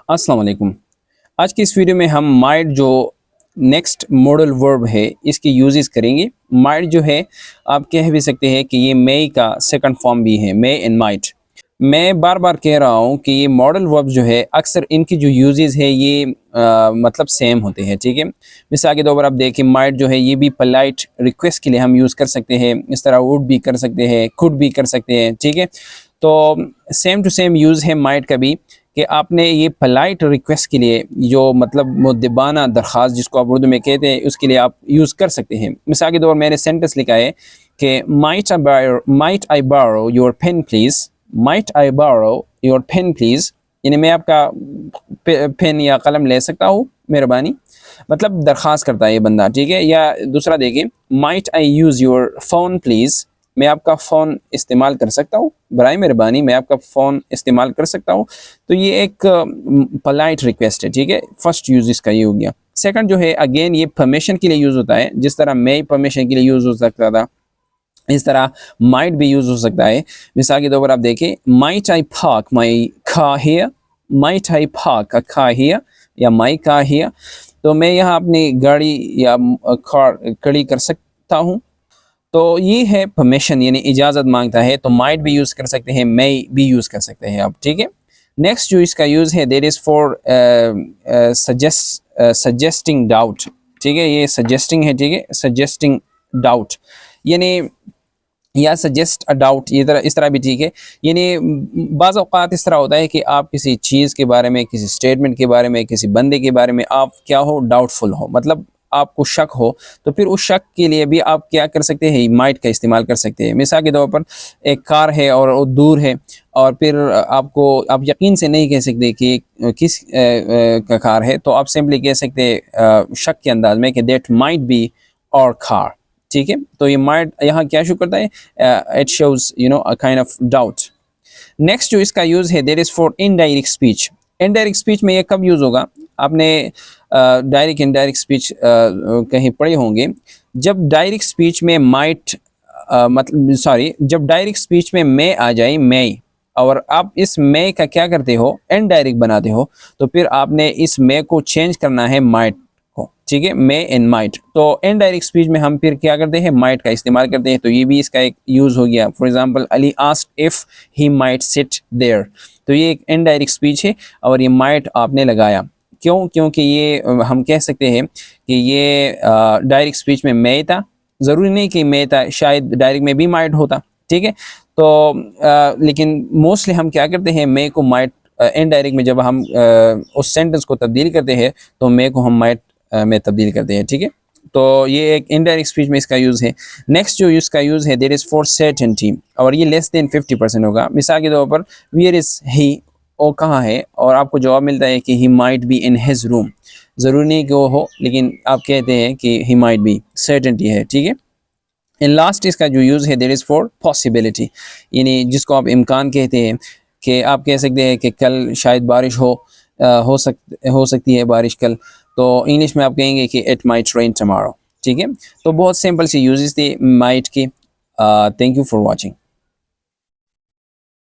अस्सलाम वालेकुम। आज की इस वीडियो में हम माइट जो नेक्स्ट मॉडल वर्ब है इसके यूजेस करेंगे। माइट जो है आप कह भी सकते हैं कि ये मे का सेकंड फॉर्म भी है, मे एंड माइट। मैं बार बार कह रहा हूँ कि ये मॉडल वर्ब जो है अक्सर इनकी जो यूजेस है ये मतलब सेम होते हैं, ठीक है। मिसाल के तौर पर आप देखें, माइट जो है ये भी पोलाइट रिक्वेस्ट के लिए हम यूज़ कर सकते हैं, इस तरह वुड भी कर सकते हैं, कुड भी कर सकते हैं, ठीक है। तो सेम टू सेम यूज़ है माइट का भी कि आपने ये पोलाइट रिक्वेस्ट के लिए जो मतलब मुद्दबाना दरख्वास्त जिसको आप उर्दू में कहते हैं उसके लिए आप यूज़ कर सकते हैं। मिसाल के तौर पर मैंने सेंटेंस लिखा है कि might I borrow your pen please, might I borrow your pen please, यानी मैं आपका पेन या कलम ले सकता हूँ मेहरबानी, मतलब दरख्वास्त करता है ये बंदा, ठीक है। या दूसरा देखिए, might I use your phone please, मैं आपका फ़ोन इस्तेमाल कर सकता हूँ, बराए मेहरबानी मैं आपका फ़ोन इस्तेमाल कर सकता हूँ। तो ये एक पोलाइट रिक्वेस्ट है, ठीक है। फर्स्ट यूज़ इसका ये हो गया। सेकंड जो है अगेन ये परमिशन के लिए यूज़ होता है, जिस तरह मे परमिशन के लिए यूज़ हो सकता था इस तरह माइट भी यूज़ हो सकता है। मिसाल के तौर पर आप देखें, might I park my car here, might I park a car here या माई कार हियर, तो मैं यहाँ अपनी गाड़ी या कार खड़ी कर सकता हूँ। तो ये है परमिशन, यानी इजाज़त मांगता है, तो माइट भी यूज़ कर सकते हैं, मे भी यूज़ कर सकते हैं आप, ठीक है। नेक्स्ट जो इसका यूज़ है that is for suggesting doubt, ठीक है। ये सजेस्टिंग है, ठीक है, सजेस्टिंग डाउट यानी या सजेस्ट अ डाउट, ये तरह इस तरह भी ठीक है। यानी बाज़ औक़ात इस तरह होता है कि आप किसी चीज़ के बारे में, किसी स्टेटमेंट के बारे में, किसी बंदे के बारे में आप क्या हो, डाउटफुल हो, मतलब आपको शक हो, तो फिर उस शक के लिए भी आप क्या कर सकते हैं, माइट का इस्तेमाल कर सकते हैं। मिसाल के तौर पर एक कार है और वो दूर है और फिर आप यकीन से नहीं कह सकते कि किस का कार है, तो आप सिंपली कह सकते हैं शक के अंदाज में कि दैट माइट बी और कार, ठीक है। तो ये माइट यहाँ क्या शो करता है, it shows a kind of doubt. Next जो इसका यूज़ है that is for indirect speech. Indirect speech में ये कब यूज़ होगा, आपने डायरेक्ट इनडायरेक्ट स्पीच कहीं पढ़े होंगे। जब डायरेक्ट स्पीच में माइट मतलब सॉरी, जब डायरेक्ट स्पीच में मे आ जाए, मे, और आप इस मे का क्या करते हो, इनडायरेक्ट बनाते हो, तो फिर आपने इस मे को चेंज करना है माइट को, ठीक है, मे एंड माइट। तो इनडायरेक्ट स्पीच में हम फिर क्या करते हैं, माइट का इस्तेमाल करते हैं। तो ये भी इसका एक यूज़ हो गया। For example, Ali asked if he might sit there, तो ये एक इनडायरेक्ट स्पीच है और ये माइट आपने लगाया। क्यों? क्योंकि ये हम कह सकते हैं कि ये डायरेक्ट स्पीच में मे था, ज़रूरी नहीं कि मे था, शायद डायरेक्ट में भी माइट होता, ठीक है। तो लेकिन मोस्टली हम क्या करते हैं, मे को माइट इनडायरेक्ट में जब हम उस सेंटेंस को तब्दील करते हैं तो मे को हम माइट में तब्दील करते हैं, ठीक है। तो ये एक इनडायरेक्ट स्पीच में इसका यूज़ है। नेक्स्ट जो इसका यूज़ है देयर इज़ फॉर सर्टेनिटी, और ये लेस देन 50% होगा। मिसाल के तौर पर वेयर इज़ ही, वो कहाँ है, और आपको जवाब मिलता है कि he might be in his room. ज़रूरी नहीं कि वो हो, लेकिन आप कहते हैं कि ही माइट बी, सर्टेनिटी है, ठीक है। एंड लास्ट इसका जो यूज़ है देयर इज़ फॉर पॉसिबिलिटी, यानी जिसको आप इम्कान कहते हैं, कि आप कह सकते हैं कि कल शायद बारिश हो सकती है बारिश कल, तो इंग्लिश में आप कहेंगे कि इट माइट रेन टमारो, ठीक है। तो बहुत सिंपल सी यूजेस थे माइट की। Thank you for watching.